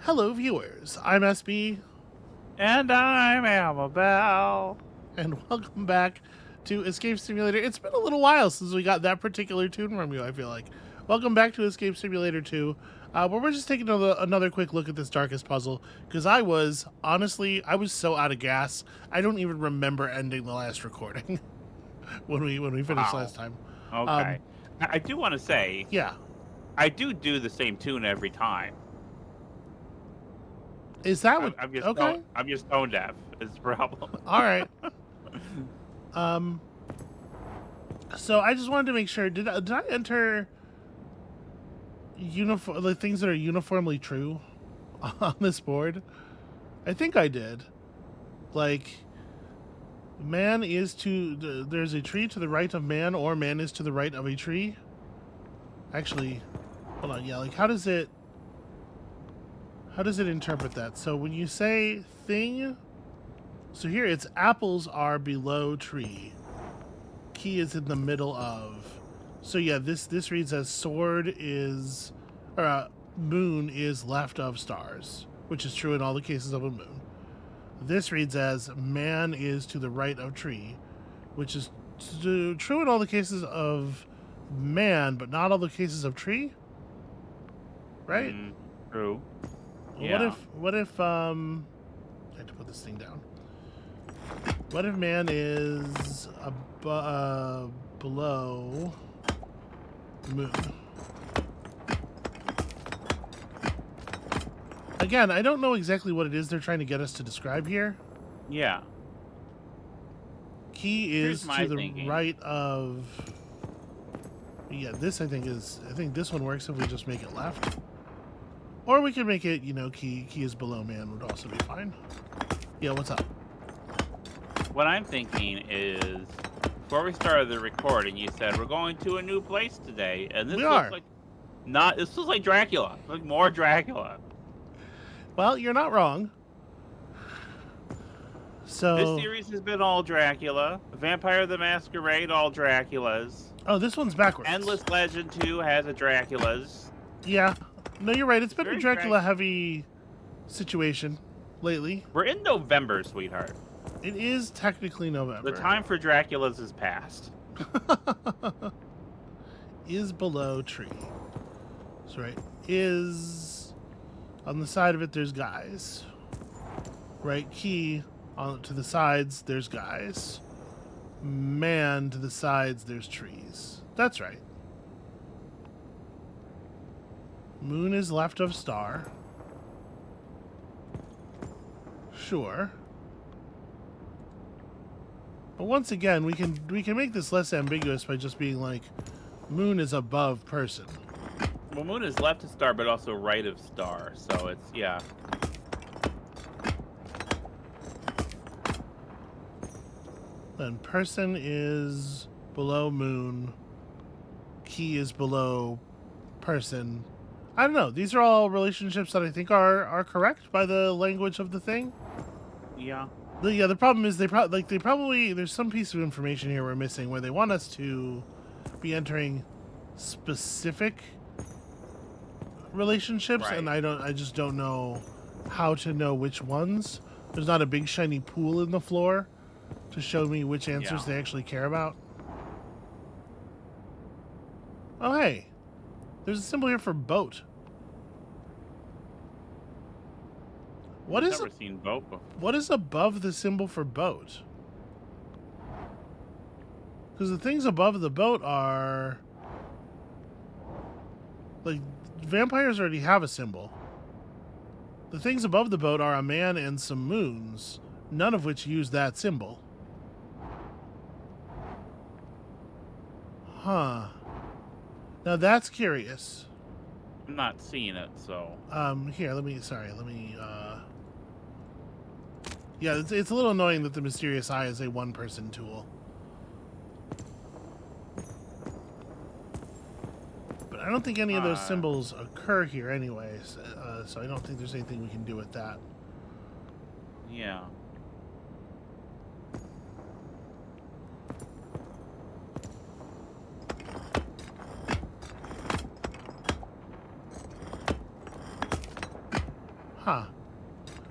Hello, viewers. I'm SB, And I'm Amabel. and welcome back to Escape Simulator. It's been a little while since we got that particular tune from you, I feel like. Welcome back to Escape Simulator 2, where we're just taking another quick look at this darkest puzzle, because honestly, I was so out of gas, I don't even remember ending the last recording when we finished Wow. last time. Um, Okay. I do want to say, yeah. I do the same tune every time. Is that I'm, what... I'm just Okay. I'm just tone deaf. Is the problem? All right. Um, so I just wanted to make sure, did I enter the things that are uniformly true on this board? I think I did. Like, man is to there's a tree to the right of man, or man is to the right of a tree. Actually, hold on. Yeah, like how does it interpret that? So when you say thing, so here it's apples are below tree. Key is in the middle of. So yeah, this reads as moon is left of stars, which is true in all the cases of a moon. This reads as man is to the right of tree, which is true in all the cases of man, but not all the cases of tree, right? Mm, true. What Yeah. if I have to put this thing down. What if man is below moon? Again, I don't know exactly what it is they're trying to get us to describe here. Yeah. Key Here's is to my the thinking. right of. Yeah, this I think this one works if we just make it left. Or we can make it, key is below man would also be fine. Yeah, what's up? What I'm thinking is, before we started the recording, you said we're going to a new place today, and We this looks are. like not. This looks like Dracula. Like more Dracula. Well, you're not wrong. This So, series has been all Dracula. Vampire the Masquerade, all Draculas. oh, this one's backwards. Endless Legend 2 has a Dracula's. Yeah. No, you're right. It's been a Very Dracula heavy situation lately. We're in November, sweetheart. It is technically The November. time for Dracula's is past. Is below tree. That's right. Is on the side of it there's guys. Right key on to the sides there's guys. Man to the sides there's trees. That's right. Moon is left of star. Sure. But once again, we can make this less ambiguous by just being like, moon is above person. Well, Moon is left of star, but also right of star. So it's, yeah. Then person is below moon. Key is below person. I don't know. These are all relationships that I think are correct by the language of the thing. Yeah. The problem is they probably there's some piece of information here we're missing where they want us to be entering specific relationships, Right. and I just don't know how to know which ones. There's not a big shiny pool in the floor to show me which answers Yeah. they actually care about. Oh hey, there's a symbol here for boat. What I've is never seen both before. what is above the symbol for boat? Because the things above the boat are like vampires already have a symbol. The things above the boat are a man and some moons, none of which use that symbol. Huh. Now that's curious. I'm not seeing it, so. Here, yeah, it's a little annoying that the mysterious eye is a one-person tool. But I don't think any of those symbols occur here anyways, so I don't think there's anything we can do with that. Yeah. Huh.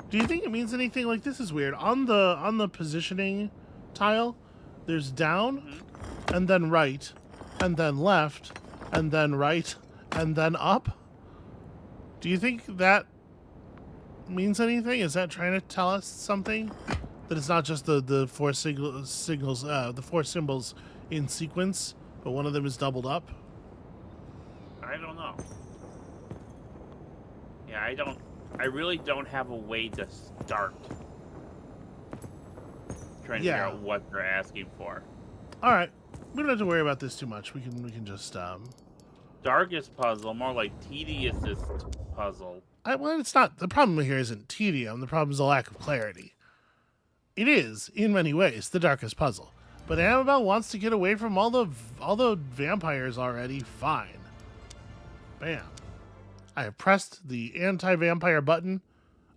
Do you think it means anything? Like, this is weird. On the positioning tile, there's down, and then right, and then left, and then right, and then up. Do you think that means anything? Is that trying to tell us something? That it's not just the four signals, the four symbols in sequence, but one of them is doubled up? I don't know. Yeah, I really don't have a way to start trying to figure out what they're asking for. All right, we don't have to worry about this too much. We can just Darkest puzzle, more like tediousest puzzle. Well, it's not. The problem here isn't tedium. The problem is the lack of clarity. It is, in many ways, the darkest puzzle. But Amabel wants to get away from all the vampires already. Fine. Bam. I have pressed the anti-vampire button.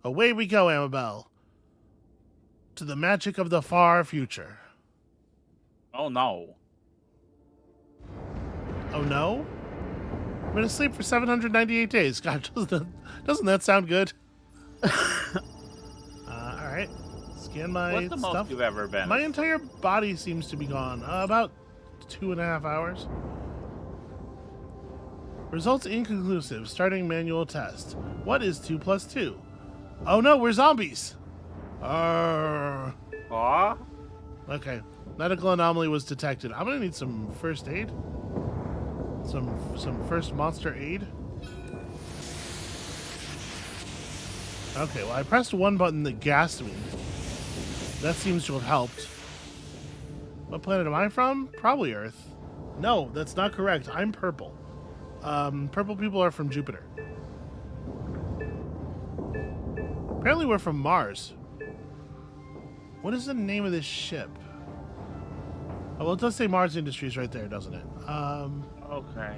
Away we go, Amabel. To the magic of the far future. Oh no. Oh no? I'm going to sleep for 798 days. God, doesn't that sound good? Alright. Scan my What's the stuff. most you've ever been? My entire body seems to be gone. About 2.5 hours. Results inconclusive. Starting manual test. What is 2 plus 2? Oh no, we're zombies! Aw? Okay. Medical anomaly was detected. I'm gonna need some first aid. Some first monster aid. Okay, well I pressed one button that gassed me. That seems to have helped. What planet am I from? Probably Earth. No, that's not correct. I'm purple. Purple people are from Jupiter. Apparently we're from Mars. What is the name of this ship? Oh, well, it does say Mars Industries right there, doesn't it? Okay.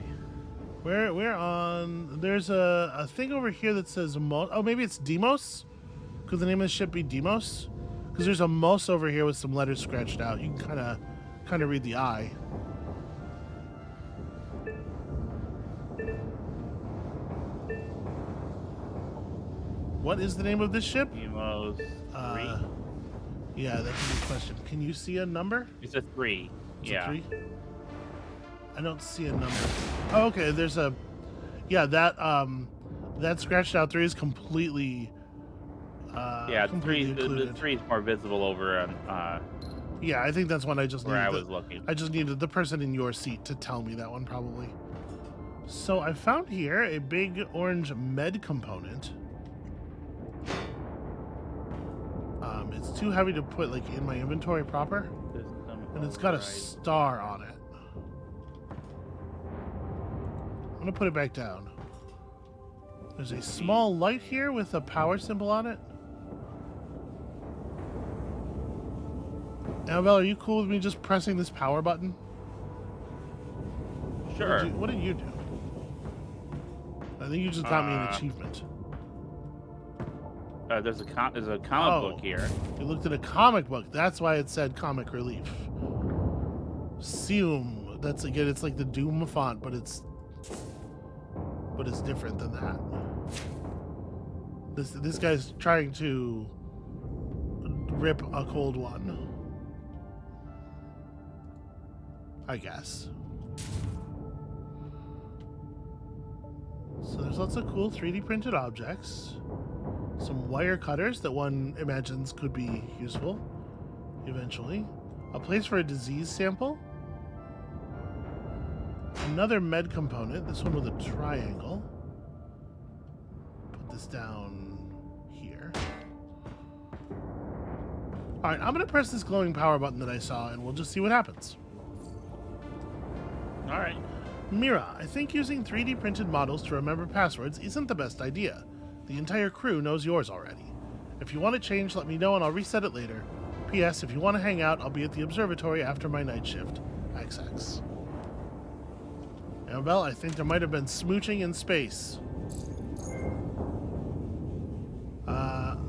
We're on... There's a thing over here that says... Oh, maybe it's Demos? Could the name of the ship be Demos? Because there's a Mos over here with some letters scratched out. You can kind of read the I. What is the name of this ship? Demos 3? Yeah, that's a good question. Can you see a number? It's a 3. It's yeah. a 3? I don't see a number. Oh, okay, there's a... Yeah, that scratched out 3 is completely... yeah, the 3 is more visible over on... yeah, I think that's one I just needed. Where I was looking. I just needed the person in your seat to tell me that one, probably. So I found here a big orange med component. It's too heavy to put like in my inventory proper, and it's got a star on it. I'm gonna put it back down. There's a small light here with a power symbol on it. Amabel, are you cool with me just pressing this power button? Sure. What did you do? I think you just got me an achievement. There's a comic book here. You looked at a comic book. That's why it said comic relief. Seum. That's again. It's like the Doom font, but it's different than that. This guy's trying to rip a cold one, I guess. So there's lots of cool 3D printed objects. Some wire cutters that one imagines could be useful eventually. A place for a disease sample. Another med component, this one with a triangle. Put this down here. Alright, I'm going to press this glowing power button that I saw and we'll just see what happens. Alright. Mira, I think using 3D printed models to remember passwords isn't the best idea. The entire crew knows yours already. If you want to change, let me know and I'll reset it later. P.S. If you want to hang out, I'll be at the observatory after my night shift. XX. Amabel, I think there might have been smooching in space.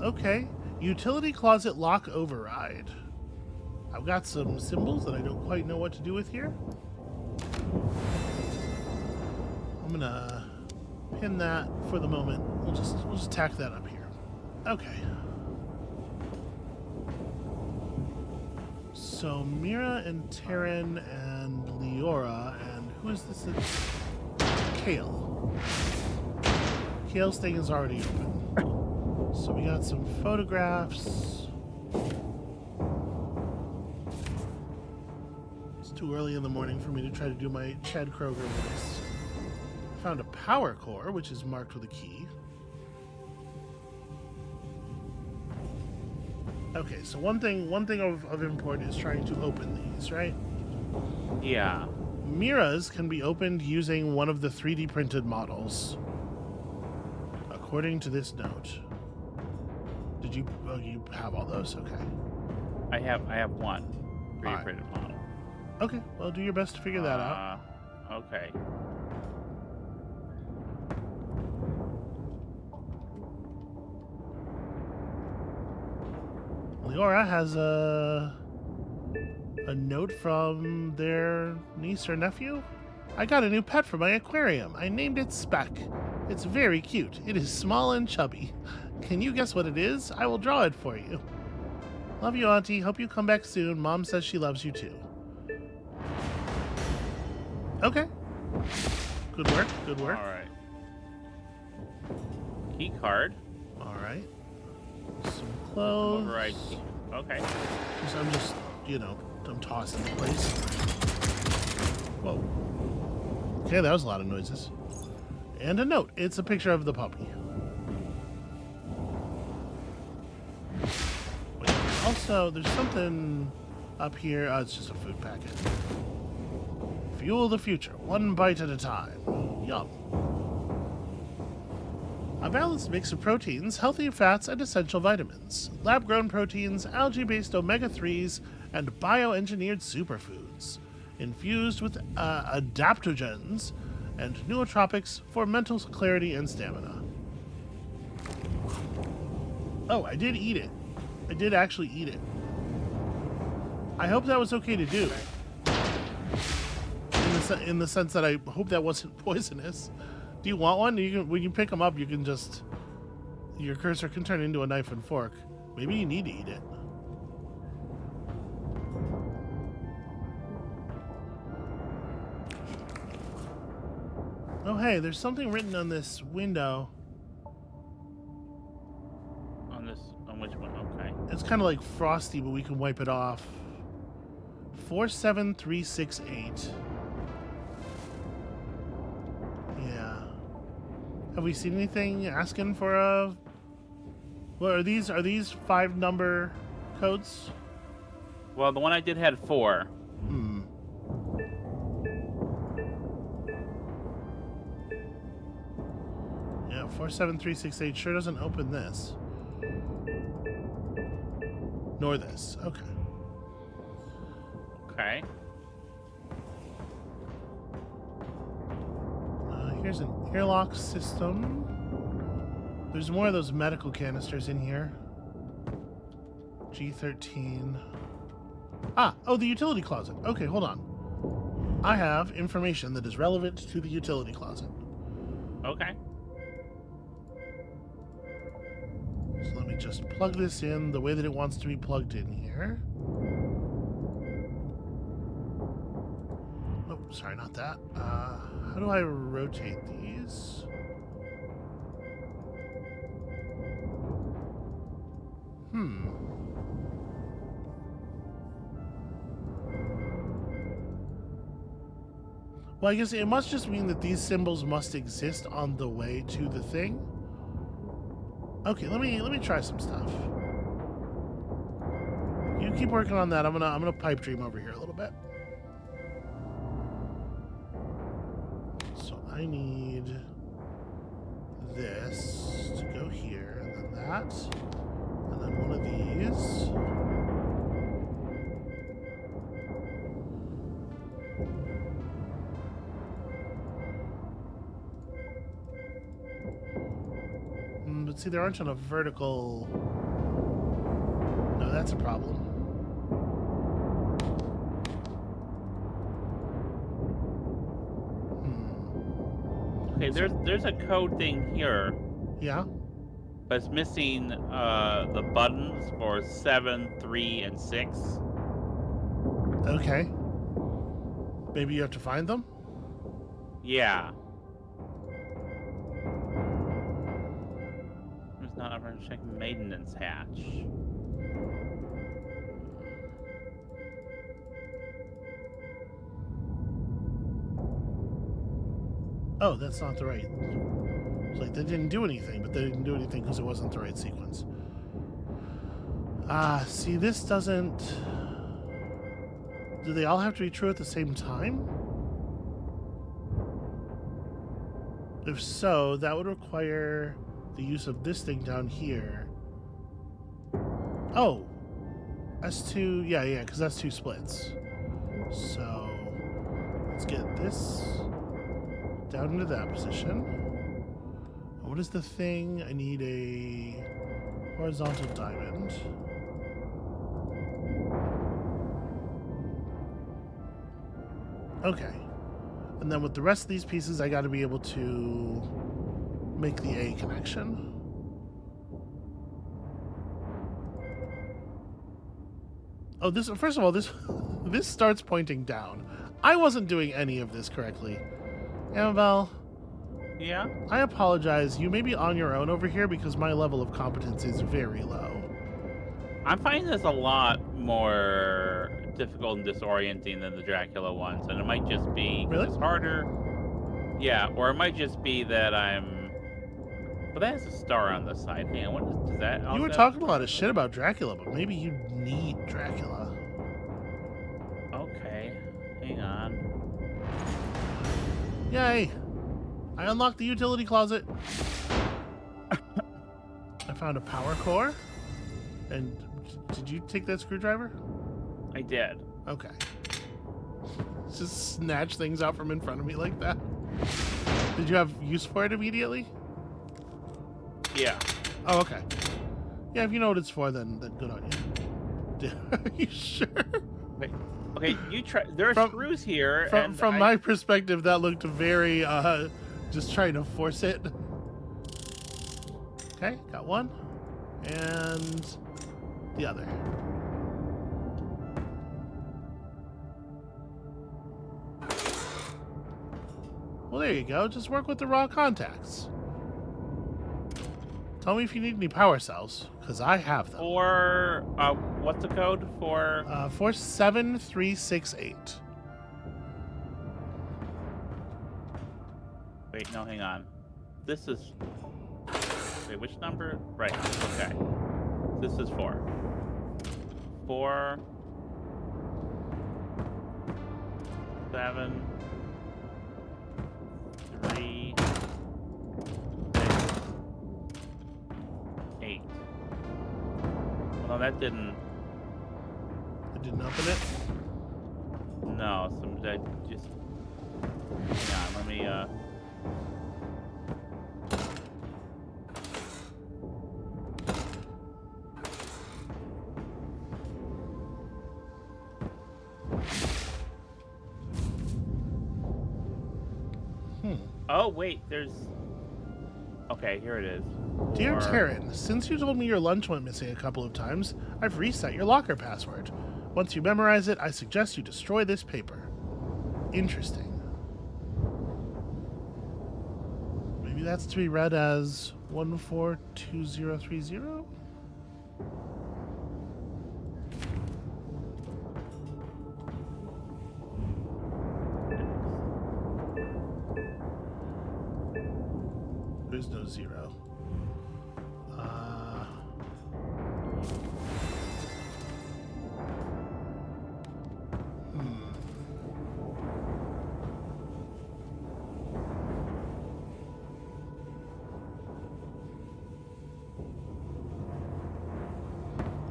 Okay. Utility closet lock override. I've got some symbols that I don't quite know what to do with here. I'm gonna pin that for the moment. We'll just tack that up here. Okay. So Mira and Taryn and Leora and who is this? Kale. Kale's thing is already open. So we got some photographs. It's too early in the morning for me to try to do my Chad Kroger voice. Found a power core, which is marked with a key. Okay, so one thing of import is trying to open these, right? Yeah. Mira's can be opened using one of the 3D printed models, according to this note. Did you? Oh, you have all those. Okay. I have one 3D printed model. Okay. Well, do your best to figure that out. Okay. Leora has a note from their niece or nephew. I got a new pet for my aquarium. I named it Speck. It's very cute. It is small and chubby. Can you guess what it is? I will draw it for you. Love you, Auntie. Hope you come back soon. Mom says she loves you too. Okay. Good work. Good work. All right. Key card. All right. Some clothes. Override key. Okay. I'm just, I'm tossing in place. Whoa. Okay, that was a lot of noises. And a note. It's a picture of the puppy. Wait, also, there's something up here. Oh, it's just a food packet. Fuel the future, one bite at a time. Yum. A balanced mix of proteins, healthy fats, and essential vitamins. Lab-grown proteins, algae-based omega-3s, and bioengineered superfoods. Infused with adaptogens and nootropics for mental clarity and stamina. Oh, I did eat it. I did actually eat it. I hope that was okay to do. In the sense that I hope that wasn't poisonous. Do you want one? When you pick them up, you can just... Your cursor can turn into a knife and fork. Maybe you need to eat it. Oh, hey, there's something written on this window. On which one? Okay. It's kind of like frosty, but we can wipe it off. 47368. Yeah. Have we seen anything asking for a... What are these? Are these 5-number codes? Well, the one I did had 4. Yeah, 47368 sure doesn't open this. Nor this. Okay. Okay. Here's an airlock system. There's more of those medical canisters in here. G13. Oh, the utility closet. Okay, hold on. I have information that is relevant to the utility closet. Okay. So let me just plug this in the way that it wants to be plugged in here. Oh, sorry, not that. How do I rotate these? Well, I guess it must just mean that these symbols must exist on the way to the thing. Okay, let me try some stuff. You keep working on that. I'm gonna pipe dream over here a little bit. So I need this to go here, and then that, and then one of these. But see, they aren't on a vertical. No, that's a problem. Okay, there's a code thing here. Yeah. but it's missing the buttons for 7, 3, and 6. Okay. Maybe you have to find them? Yeah. It's not ever check maintenance hatch. Oh, that's not the right. It's like they didn't do anything, but they didn't do anything because it wasn't the right sequence. See, this doesn't... Do they all have to be true at the same time? If so, that would require the use of this thing down here. Oh! S2, yeah, because that's 2 splits. So, let's get this down into that position. What is the thing? I need a horizontal diamond. Okay. And then with the rest of these pieces, I got to be able to make the A connection. Oh, this, first of all, this this starts pointing down. I wasn't doing any of this correctly. Amabel, Yeah? I apologize. You may be on your own over here because my level of competence is very low. I'm finding this a lot more difficult and disorienting than the Dracula ones, and it might just be 'cause Really? it's harder. Yeah, or it might just be that I'm... But that has a star on the side. Hang on, what does that also... You were talking a lot of shit about Dracula, but maybe you need Dracula. Okay, hang on. Yay! I unlocked the utility closet. I found a power core. And did you take that screwdriver? I did. Okay. Just snatch things out from in front of me like that. Did you have use for it immediately? Yeah. Oh, okay. Yeah, if you know what it's for, then good on you. Are you sure? Wait. Okay, you try. There are screws here. From my perspective, that looked very just trying to force it. Okay, got one, and the other. Well, there you go. Just work with the raw contacts. Tell me if you need any power cells, because I have them. For what's the code for? 47368. Wait, no, hang on. This is... Wait, which number? Right, okay. This is 4. 4... 7... 3... 6... 8. Well, that didn't... It didn't open it? No, that just... Hang on, let me, Oh, wait, there's... Okay, here it is. Dear Or- Taryn, since you told me your lunch went missing a couple of times, I've reset your locker password. Once you memorize it, I suggest you destroy this paper. Interesting. Maybe that's to be read as 142030? There's no 0.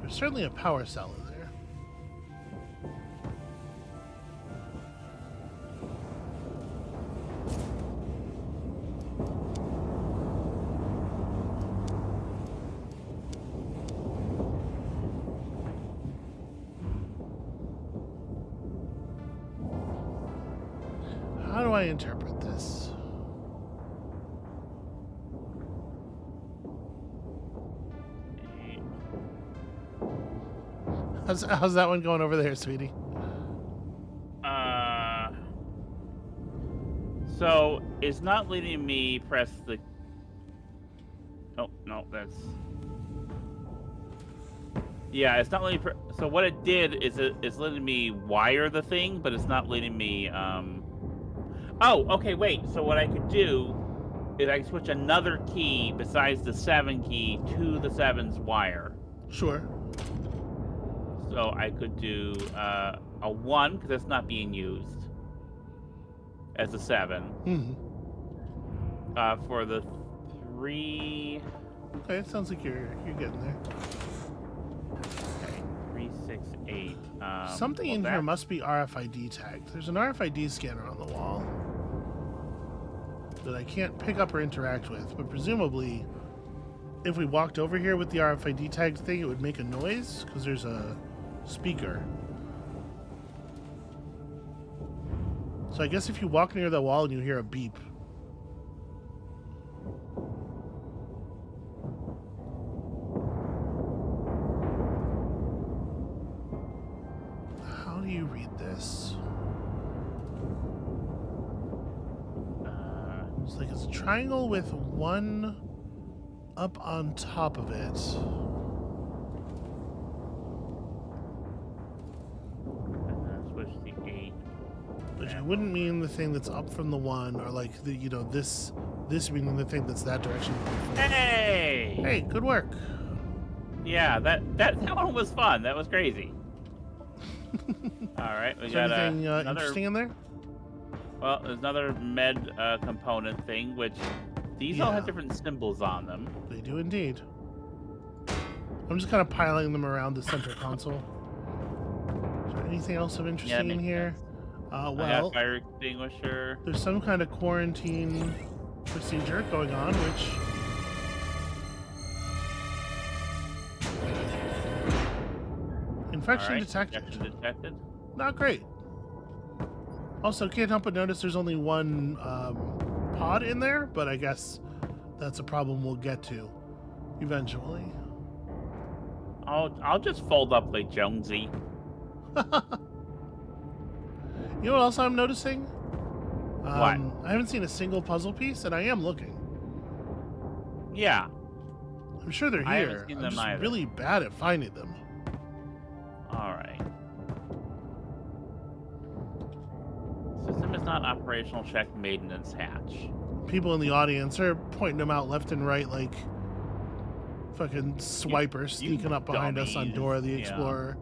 There's certainly a power cell in there. How do I interpret this? How's that one going over there, sweetie? So it's not letting me press the. Oh no, that's. Yeah, it's not letting me. So what it did is it's letting me wire the thing, but it's not letting me. Oh, okay, wait. So what I could do is I can switch another key besides the 7 key to the 7's wire. Sure. So I could do a 1 because that's not being used as a 7. Mm-hmm. For the 3. Okay, it sounds like you're getting there. Okay, 3, 6, 8. Something in here must be RFID tagged. There's an RFID scanner on the wall that I can't pick up or interact with, but presumably if we walked over here with the RFID tagged thing, it would make a noise because there's a speaker. So I guess if you walk near the wall and you hear a beep. How do you read this? It's like it's a triangle with 1 up on top of it. Switch the 8. Which I wouldn't mean the thing that's up from the 1, or like the this meaning the thing that's that direction. Hey! Hey, good work. Yeah, that one was fun. That was crazy. All right, we Is got there anything another. interesting in there? Well, there's another med component thing, which these all have different symbols on them. They do indeed. I'm just kind of piling them around the center console. Is there anything else of interesting in here? I Well, got fire extinguisher. there's some kind of quarantine procedure going on, which... Infection detected. Infection detected. Not great. Also, can't help but notice there's only 1 pod in there, but I guess that's a problem we'll get to eventually. I'll just fold up like Jonesy. You know what else I'm noticing? What? I haven't seen a single puzzle piece, and I am looking. Yeah. I'm sure they're I haven't here. seen I'm them just either. really bad at finding them. All right. System is not operational. Check maintenance hatch. People in the audience are pointing them out left and right like fucking swipers sneaking up behind us on dummies. Dora the Explorer.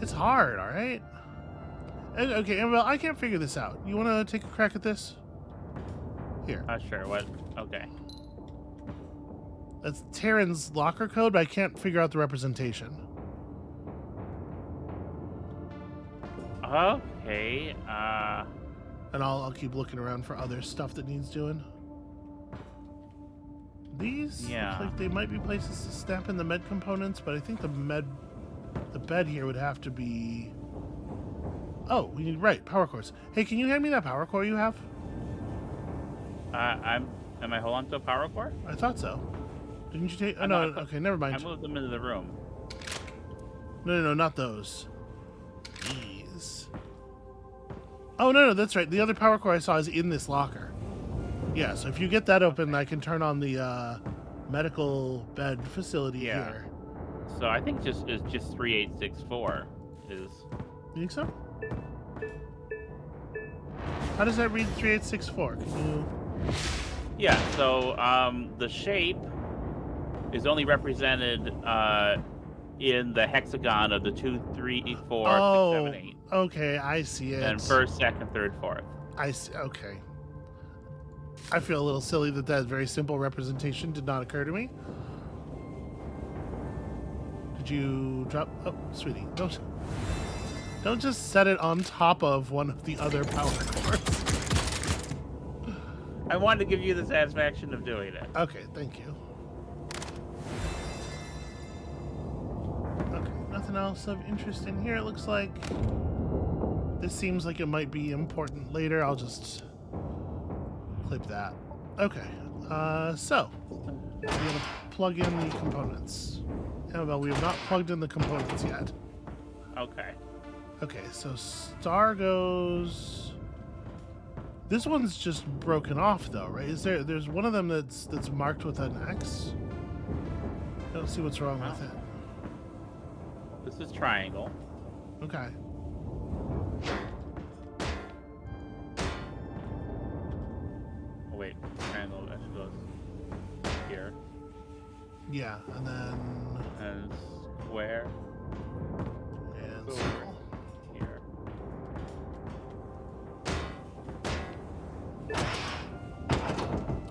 It's hard, all right? Okay, Amabel, I can't figure this out. You want to take a crack at this? Here. Sure. What? Okay. That's Terran's locker code, but I can't figure out the representation. Okay. And I'll keep looking around for other stuff that needs doing. These look like they might be places to snap in the med components, but I think the bed here would have to be... Oh, we need, right, power cores. Hey, can you hand me that power core you have? Am I holding on to a power core? I thought so. Didn't you take... Oh, No, no, okay, never mind. I moved them into the room. No, not those. These. Oh, no, that's right. The other power core I saw is in this locker. Yeah, so if you get that open, I can turn on the medical bed facility here. So I think it's just 3864 is... You think so? How does that read 3864? Can you... Yeah, so the shape is only represented in the hexagon of the 2, 3, 4, 6, 7, 8. Okay, I see it. And first, second, third, fourth. I see, okay. I feel a little silly that very simple representation did not occur to me. Did you drop... Oh, sweetie, don't just set it on top of one of the other power cores. I wanted to give you the satisfaction of doing it. Okay, thank you. Okay, nothing else of interest in here, it looks like. This seems like it might be important later. I'll just clip that. Okay, so I'm gonna plug in the components. Amabel, we have not plugged in the components yet. Okay. Okay, so star goes. This one's just broken off, though, right? There's one of them that's marked with an X. I don't see what's wrong with it. This is triangle. Okay. Oh wait, triangle actually goes here. Yeah, and then And square and goes circle. here.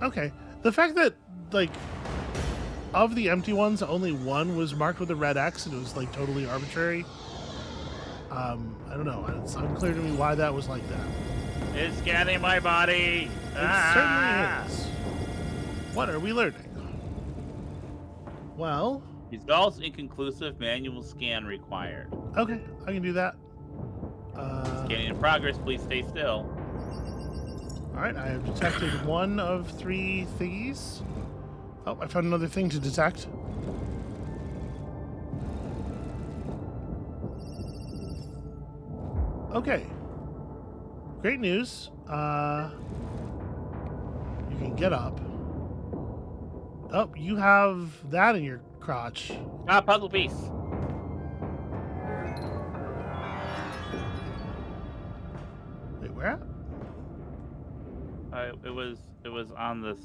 Okay. The fact that like of the empty ones, only one was marked with a red X, and it was like totally arbitrary. I don't know. It's unclear to me why that was like that. It's scanning my body. It certainly is. What are we learning? Well, Results inconclusive. Manual scan required. okay, I can do that. Scanning in progress. Please stay still. All right, I have detected one of 3 thingies. Oh, I found another thing to detect. Okay. Great news. You can get up. Oh, you have that in your crotch. Ah, puzzle piece. Wait, where? It was on this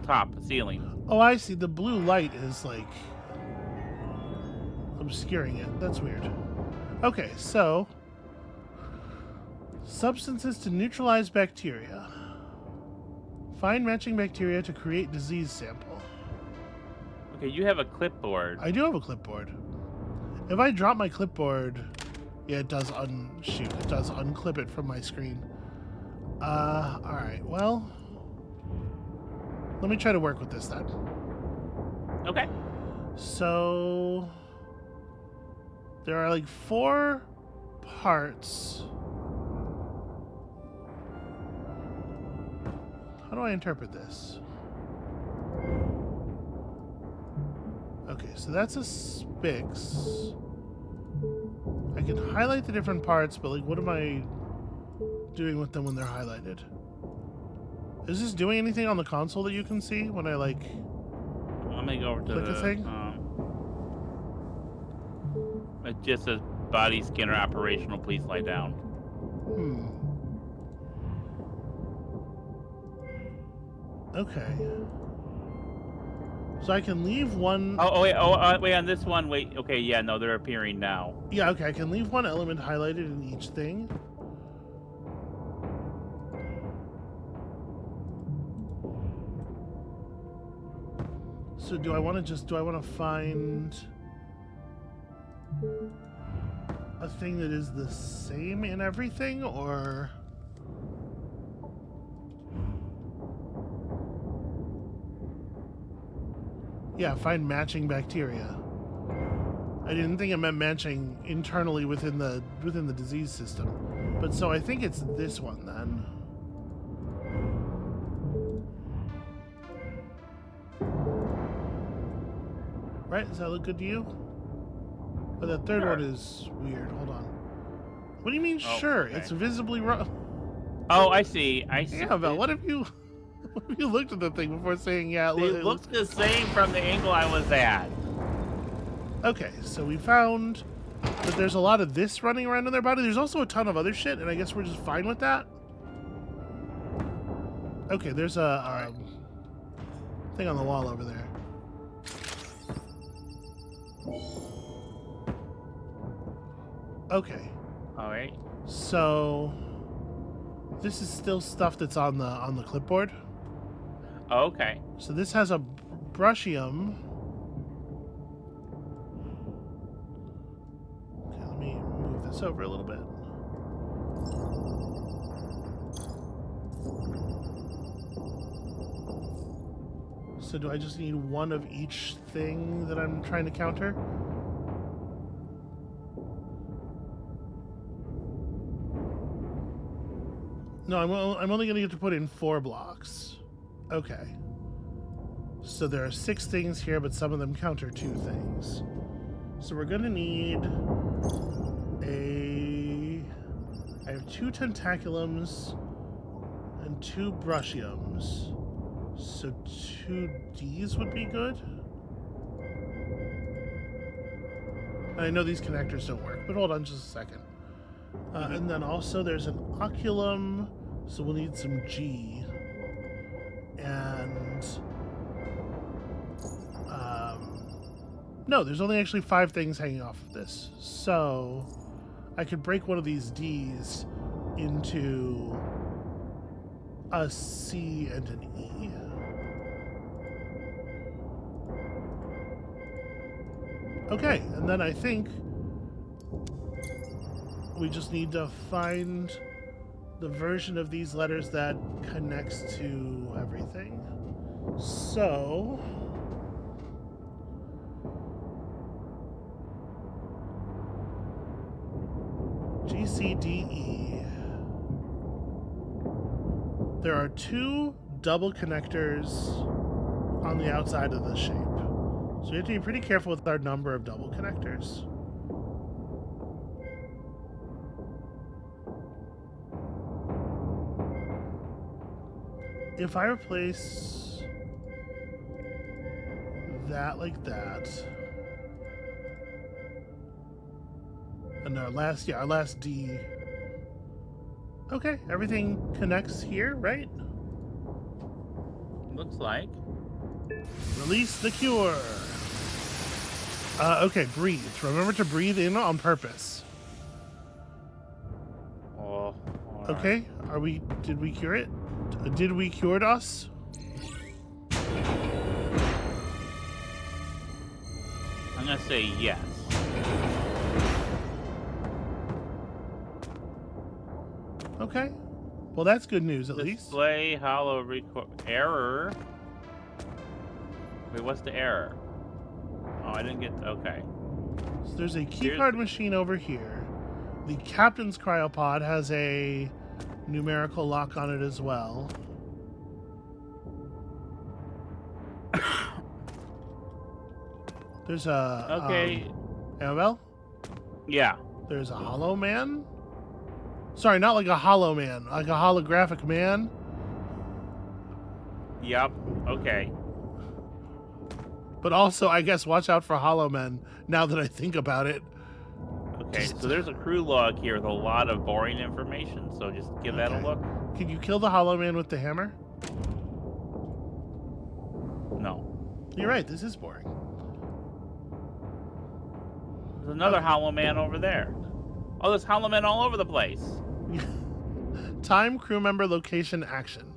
top ceiling. Oh, I see. The blue light is like obscuring it. That's weird. Okay, so substances to neutralize bacteria. Find matching bacteria to create disease sample. Okay, you have a clipboard. I do have a clipboard. If I drop my clipboard, yeah, it does it does unclip it from my screen. All right. Well, let me try to work with this then. Okay. So there are like 4 parts. How do I interpret this? Okay, so that's a Spix. I can highlight the different parts, but like, what am I doing with them when they're highlighted? Is this doing anything on the console that you can see when I like Let me go over to click the thing? It just says body scanner operational. Please lie down. Okay. So I can leave one. Wait. Wait. On this one, wait. Okay. Yeah. No, they're appearing now. Yeah. Okay. I can leave one element highlighted in each thing. So do I want to find a thing that is the same in everything, or yeah, find matching bacteria. I didn't think it meant matching internally within the disease system. But so I think it's this one then. Right? Does that look good to you? But the third one is weird. Hold on. What do you mean, sure? Okay. It's visibly wrong. Oh, I see. I see. Yeah, Val, what if you looked at the thing before saying, yeah, It looks the same from the angle I was at. Okay, so we found that there's a lot of this running around in their body. There's also a ton of other shit, and I guess we're just fine with that. Okay, there's a thing on the wall over there. Okay. All right. So this is still stuff that's on the clipboard. Okay. So this has a brushium. Okay, let me move this over a little bit. So do I just need one of each thing that I'm trying to counter? No, I'm only going to get to put in 4 blocks. Okay. So there are 6 things here, but some of them counter 2 things. So we're gonna need I have 2 tentaculums and 2 brushiums. So 2 Ds would be good. And I know these connectors don't work, but hold on just a second. And then also there's an oculum, so we'll need some G. And no, there's only actually 5 things hanging off of this. So I could break one of these Ds into a C and an E. Okay, and then I think we just need to find the version of these letters that connects to everything. So G, C, D, E. There are 2 double connectors on the outside of the shape. So we have to be pretty careful with our number of double connectors. If I replace that like that, and our last D. Okay, everything connects here, right? Looks like. Release the cure. Okay, breathe. Remember to breathe in on purpose. Oh. Okay, did we cure it? Did we cured us? I'm gonna say yes. Okay. Well, that's good news at least. Display hollow error. Wait, what's the error? Oh, I didn't get. Okay. So there's a keycard machine over here. The captain's cryopod has a numerical lock on it as well. There's a okay. Amabel? Yeah. There's a hollow man? Sorry, not like a hollow man, like a holographic man. Yep. Okay. But also, I guess, watch out for hollow men, now that I think about it. Okay, so there's a crew log here with a lot of boring information, so just give that a look. Can you kill the hollow man with the hammer? No. You're right, this is boring. There's another hollow man over there. Oh, there's hollow men all over the place. Time, crew member, location, action.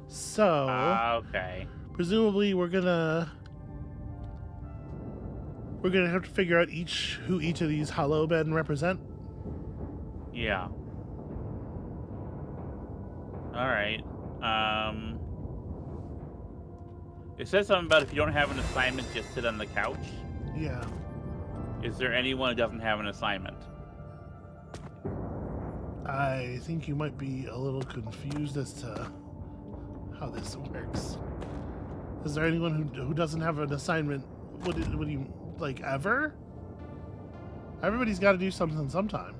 So, okay. Presumably we're gonna have to figure out who each of these hollow men represent. Yeah. All right. It says something about if you don't have an assignment, just sit on the couch. Yeah. Is there anyone who doesn't have an assignment? I think you might be a little confused as to how this works. Is there anyone who doesn't have an assignment? What do you like ever? Everybody's got to do something sometime.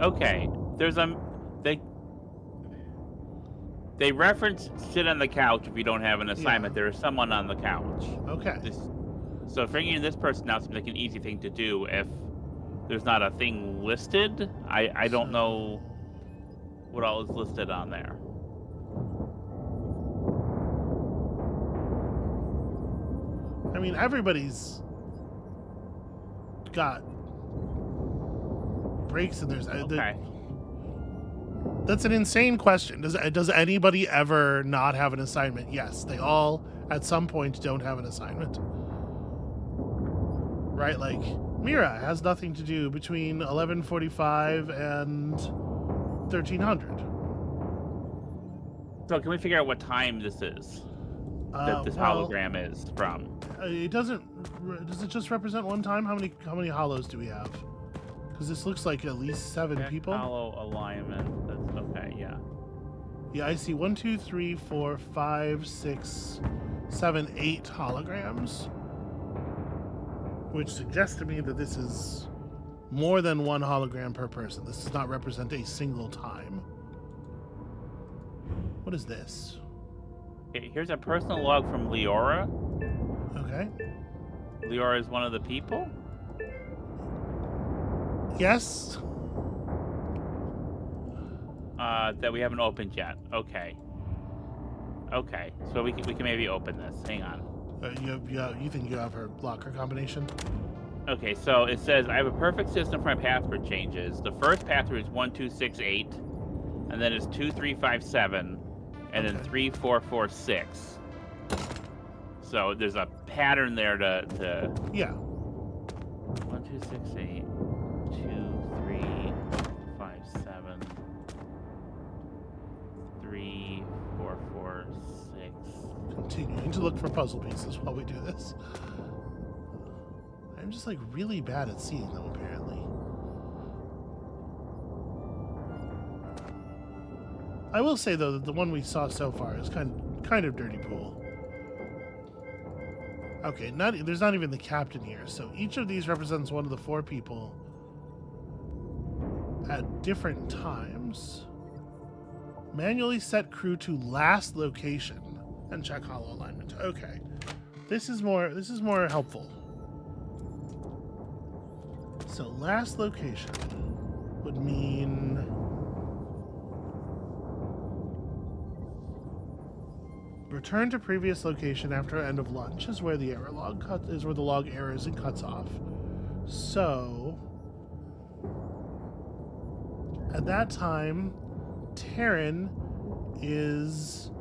Okay. There's they reference sit on the couch if you don't have an assignment. Yeah. There is someone on the couch. Okay. So figuring this person out seems like an easy thing to do if there's not a thing listed. I don't know what all is listed on there. I mean, everybody's got breaks and there's Okay. That's an insane question. Does anybody ever not have an assignment? Yes, they all at some point don't have an assignment. Right, like Mira has nothing to do between 11:45 and 1300. So can we figure out what time this is? That this hologram is from? It doesn't. Does it just represent one time? How many hollows do we have? Because this looks like at least 7 people. Hollow alignment. That's okay. Yeah. Yeah, I see 1, 2, 3, 4, 5, 6, 7, 8 holograms, which suggests to me that this is more than one hologram per person. This does not represent a single time. What is this? Okay, here's a personal log from Leora. Okay. Leora is one of the people? Yes. That we haven't opened yet. Okay. Okay, so we can maybe open this. Hang on. You think you have her locker combination? Okay, so it says I have a perfect system for my password changes. The first password is 1268, and then it's 2357, and then 3446. So there's a pattern there to Yeah. 1268, 2357, 3446. Continuing to look for puzzle pieces while we do this. I'm just like really bad at seeing them, apparently. I will say though that the one we saw so far is kind of dirty pool. Okay, there's not even the captain here, so each of these represents one of the 4 people at different times. Manually set crew to last location and check hollow alignment. Okay, this is more helpful. So last location would mean return to previous location after end of lunch is where the error log is where the log errors and cuts off. So at that time, Taryn is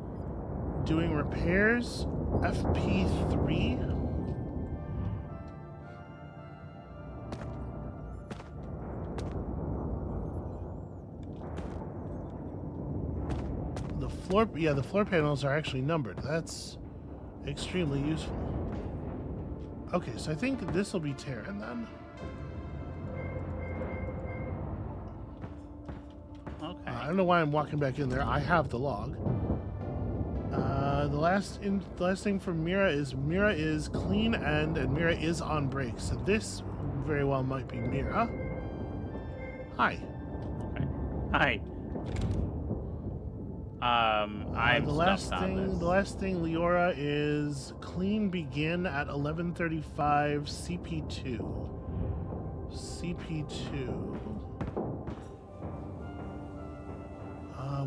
doing repairs FP3. The floor panels are actually numbered. That's extremely useful. Okay, so I think this will be Taryn then. Okay. I don't know why I'm walking back in there. I have the log. The last thing from Mira is clean end, and Mira is on break. So this very well might be Mira. Hi. Okay. Hi. I'm the last thing Leora is clean begin at 11:35 CP2.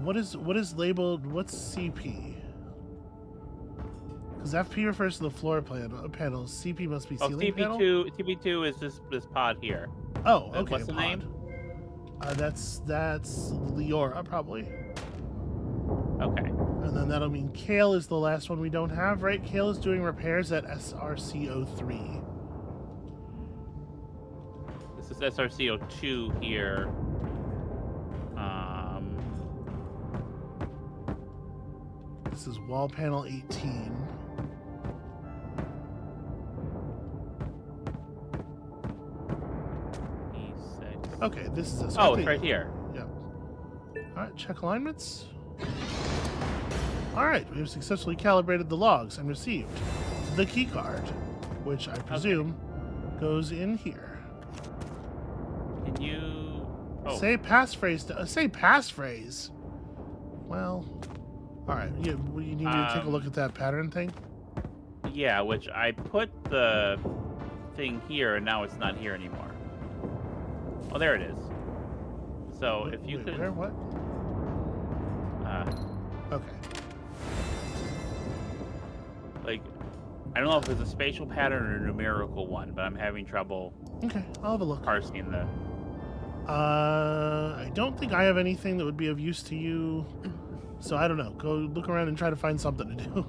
What is labeled? What's CP? Because FP refers to the floor panels. CP must be ceiling panel. CP2 is this pod here. Oh, okay. What's the name? That's Leora probably. Okay. And then that'll mean Kale is the last one we don't have, right? Kale is doing repairs at SRCO3. This is SRCO2 here. This is wall panel 18. E6. Okay, this is this. Oh, okay. it's right here. Yep. All right, check alignments. All right, we have successfully calibrated the logs and received the key card, which I presume goes in here. Can you say passphrase? Say passphrase. Well, all right. You need to take a look at that pattern thing. Yeah, which I put the thing here, and now it's not here anymore. Oh, there it is. So if you could. Where? What? Okay. Like, I don't know if it's a spatial pattern or a numerical one, but I'm having trouble. Okay, I'll have a look. Parsing the. I don't think I have anything that would be of use to you, so I don't know. Go look around and try to find something to do.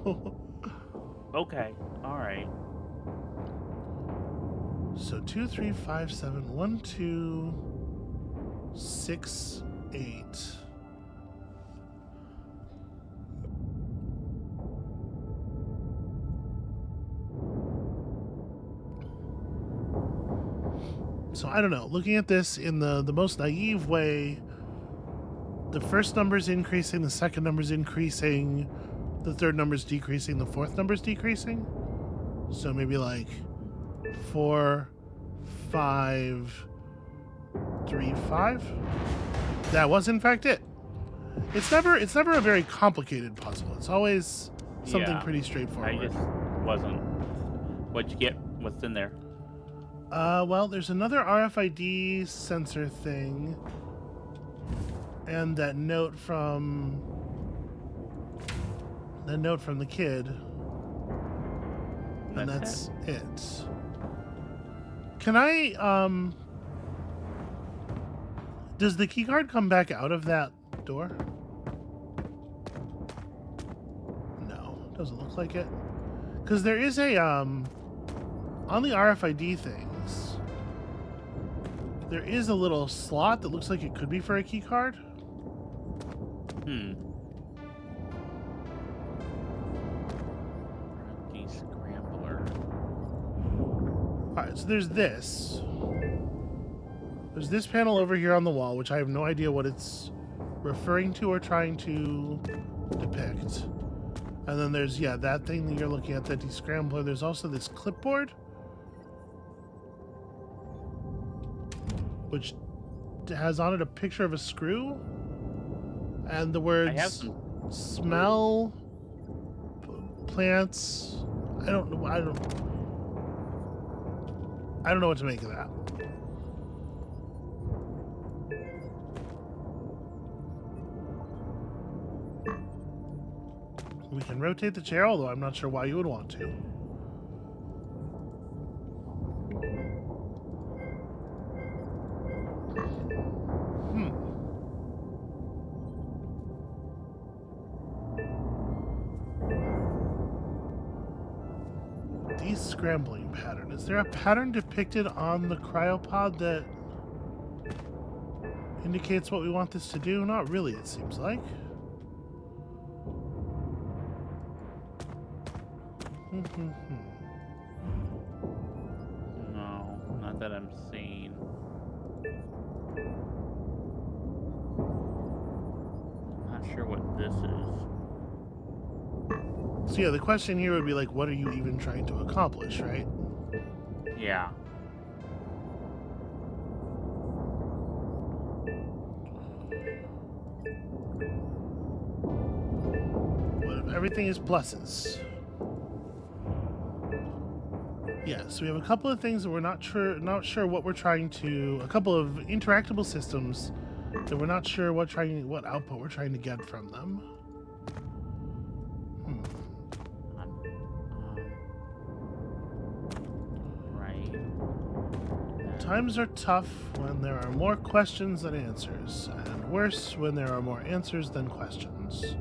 Okay. All right. So 2, 3, 5, 7, 1, 2, 6, 8. So I don't know. Looking at this in the most naive way, the first number's increasing, the second number's increasing, the third number's decreasing, the fourth number's decreasing. So maybe like 4, 5, 3, 5. That was in fact it. It's never a very complicated puzzle. It's always something pretty straightforward. I just wasn't. What'd you get? What's in there? Well, there's another RFID sensor thing, and that note from the kid, and that's it. Can I does the keycard come back out of that door? No, doesn't look like it. Because there is a on the RFID things, there is a little slot that looks like it could be for a key card. Scrambler. Alright, so there's this. There's this panel over here on the wall, which I have no idea what it's referring to or trying to depict. And then there's, that thing that you're looking at, that descrambler. There's also this clipboard, which has on it a picture of a screw and the words smell, plants. I don't know what to make of that. We can rotate the chair, although I'm not sure why you would want to. Descrambling pattern. Is there a pattern depicted on the cryopod that indicates what we want this to do? Not really, it seems like. No, not that I'm seeing. I'm not sure what this is. So yeah, the question here would be like, what are you even trying to accomplish, right? Yeah. What if everything is pluses? Yeah, so we have a couple of things that we're not sure what we're trying to, a couple of interactable systems that we're not sure what output we're trying to get from them. Right. Times are tough when there are more questions than answers, and worse when there are more answers than questions.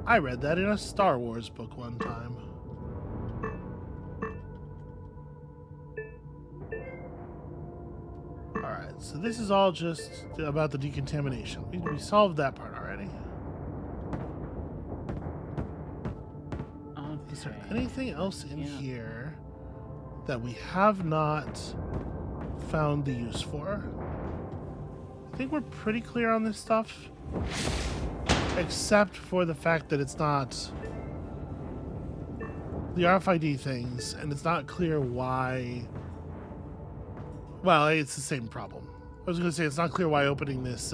I read that in a Star Wars book one time. Alright, so this is all just about the decontamination. We solved that part already. Okay. Is there anything else in here that we have not found the use for? I think we're pretty clear on this stuff, except for the fact that it's not the RFID things, and it's not clear why. Well, it's the same problem. I was going to say it's not clear why opening this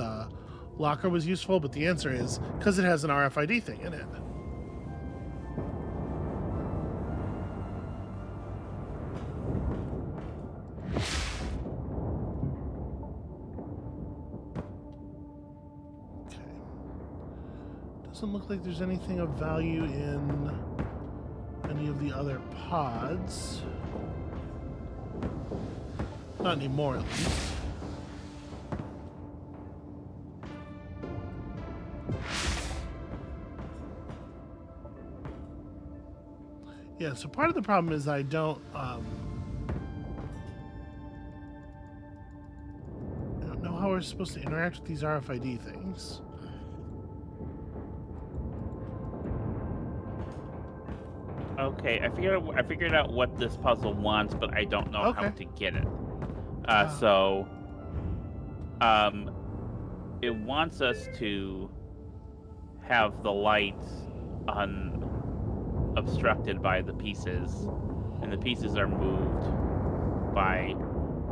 locker was useful, but the answer is because it has an RFID thing in it. Okay. Doesn't look like there's anything of value in any of the other pods. Not anymore, at least. Yeah, so part of the problem is I don't know how we're supposed to interact with these RFID things. Okay, I figured out what this puzzle wants, but I don't know how to get it. So Um, it wants us to have the lights unobstructed by the pieces, and the pieces are moved by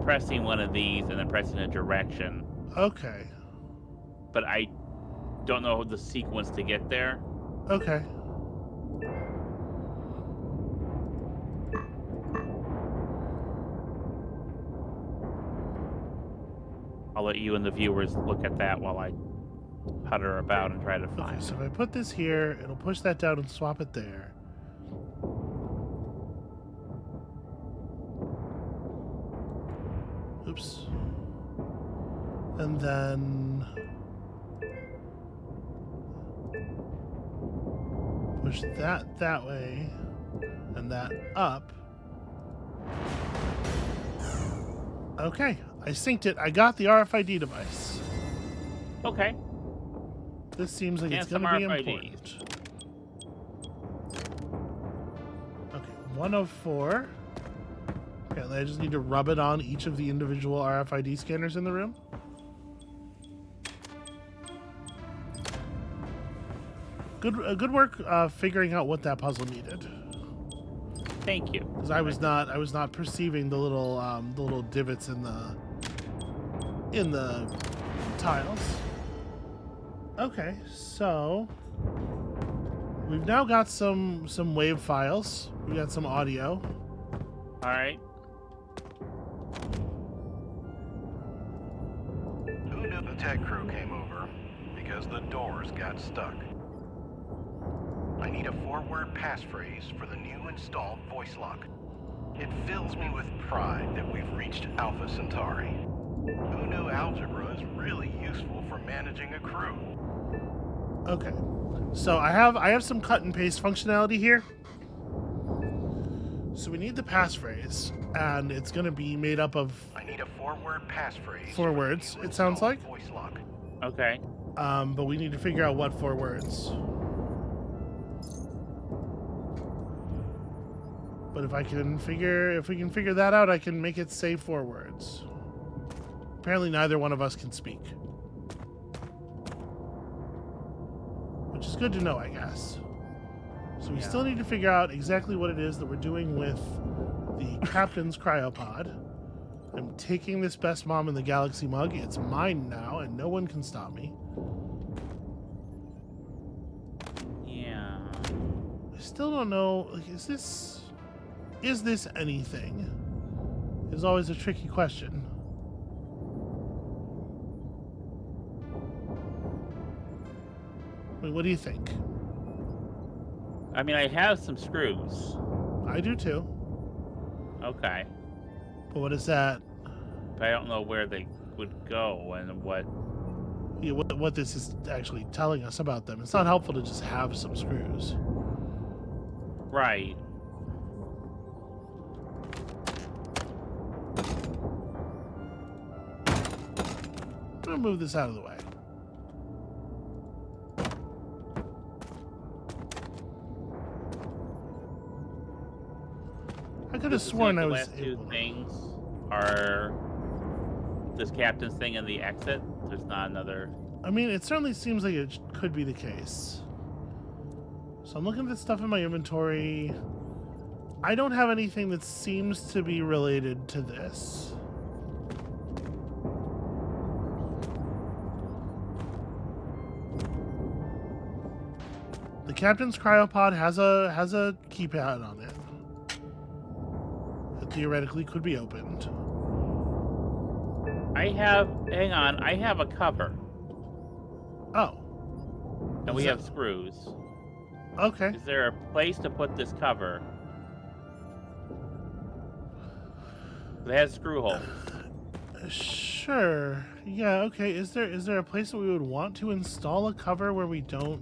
pressing one of these and then pressing a direction. Okay. But I don't know the sequence to get there. Okay. I'll let you and the viewers look at that while I putter about and try to Okay, find. so if I put this here, it'll push that down and swap it there. Oops. And then push that way and that up. Okay, I synced it. I got the RFID device. Okay. This seems like And it's some going to be RFIDs. important. Okay, 1 of 4. Okay, I just need to rub it on each of the individual RFID scanners in the room. Good work figuring out what that puzzle needed. Thank you. Because I was not perceiving the little divots in the tiles. Okay, so we've now got some wave files. We got some audio. All right. Who knew the tech crew came over? Because the doors got stuck. I need a forward passphrase for the new installed voice lock. It fills me with pride that we've reached Alpha Centauri. Who knew algebra is really useful for managing a crew? Okay, so I have some cut and paste functionality here. So we need the passphrase, and it's going to be made up of I need a forward passphrase 4 for the words. new It sounds installed like. voice lock. Okay. But we need to figure out what 4 words. But if we can figure that out, I can make it say 4 words. Apparently neither one of us can speak. Which is good to know, I guess. So we still need to figure out exactly what it is that we're doing with the captain's cryopod. I'm taking this Best Mom in the Galaxy mug. It's mine now, and no one can stop me. Yeah. I still don't know, like, is this anything? Is always a tricky question. I mean, what do you think? I mean, I have some screws. I do too. Okay. But what is that? But I don't know where they would go and what. Yeah, what this is actually telling us about them. It's not helpful to just have some screws. Right. I'm gonna move this out of the way. I could have sworn I The was last two able to- things are this captain's thing and the exit. There's not another. I mean, it certainly seems like it could be the case. So I'm looking at the stuff in my inventory. I don't have anything that seems to be related to this. The captain's cryopod has a keypad on it. That theoretically could be opened. Hang on, I have a cover. Oh. And we have screws. Okay. Is there a place to put this cover? It has screw holes. Sure. Yeah, okay. Is there a place that we would want to install a cover where we don't...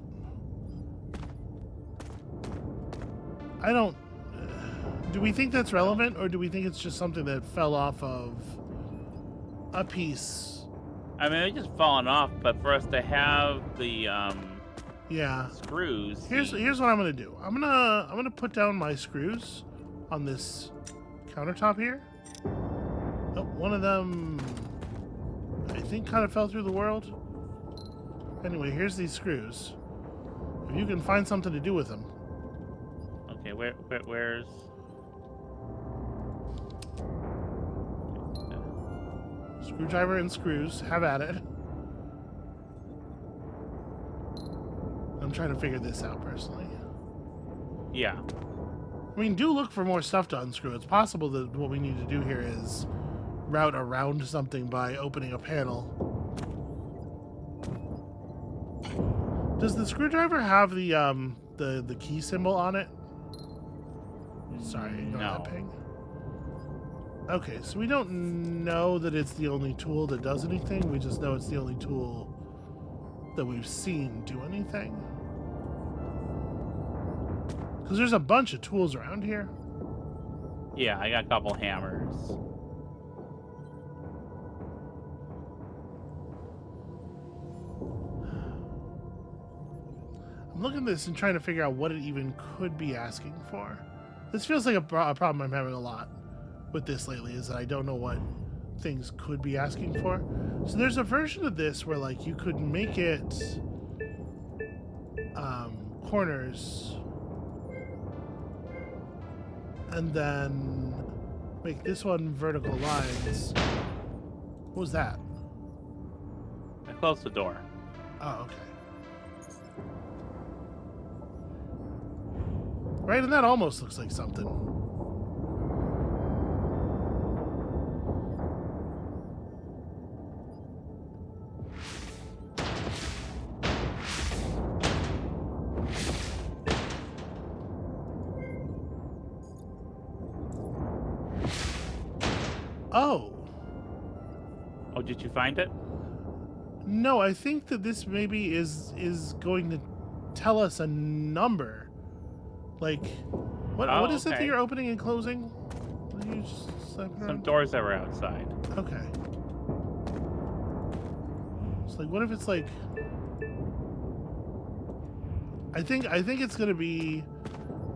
I don't... do we think that's relevant, or do we think it's just something that fell off of a piece? I mean, it's just fallen off, but for us to have the Yeah. screws. Here's what I'm gonna do. I'm gonna put down my screws on this countertop here. Oh, one of them I think kind of fell through the world. Anyway, here's these screws. If you can find something to do with them. Okay, where's... Screwdriver and screws. Have at it. I'm trying to figure this out personally. Yeah. I mean, do look for more stuff to unscrew. It's possible that what we need to do here is route around something by opening a panel. Does the screwdriver have the key symbol on it? Sorry, ignore No. that ping. Okay, so we don't know that it's the only tool that does anything. We just know it's the only tool that we've seen do anything. Because there's a bunch of tools around here. Yeah, I got a couple hammers. I'm looking at this and trying to figure out what it even could be asking for. This feels like a problem I'm having a lot with this lately, is that I don't know what things could be asking for. So there's a version of this where like you could make it corners and then make this one vertical lines. What was that? I closed the door. Oh, okay. Right, and that almost looks like something. Oh. Oh, did you find it? No, I think that this maybe is going to tell us a number. Like, what is it that okay. you're opening and closing? What are you just slapping Some around? doors that were outside. Okay. It's like, what if it's like... I think it's gonna be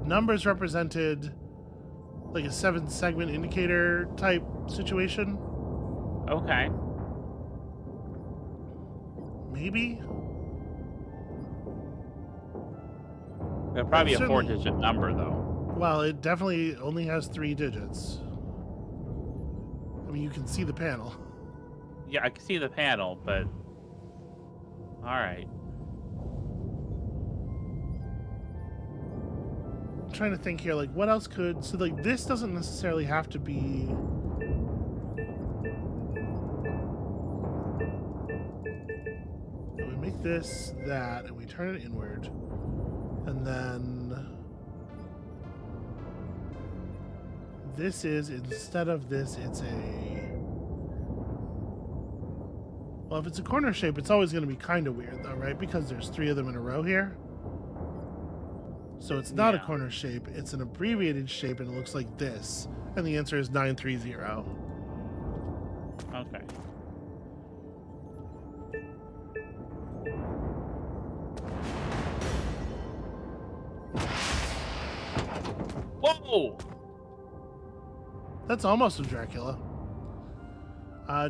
numbers represented like a 7-segment indicator type situation. Okay. Maybe? It'll probably be a Certainly. 4-digit number, though. Well, it definitely only has 3 digits. I mean, you can see the panel. Yeah, I can see the panel, but... Alright. I'm trying to think here, like, what else could... So, like, this doesn't necessarily have to be... We make this, that, and we turn it inward. And then... This is, instead of this, it's a... Well, if it's a corner shape, it's always going to be kind of weird, though, right? Because there's 3 of them in a row here. So it's not a Yeah. corner shape, it's an abbreviated shape, and it looks like this. And the answer is 930. Okay. Whoa! That's almost a Dracula.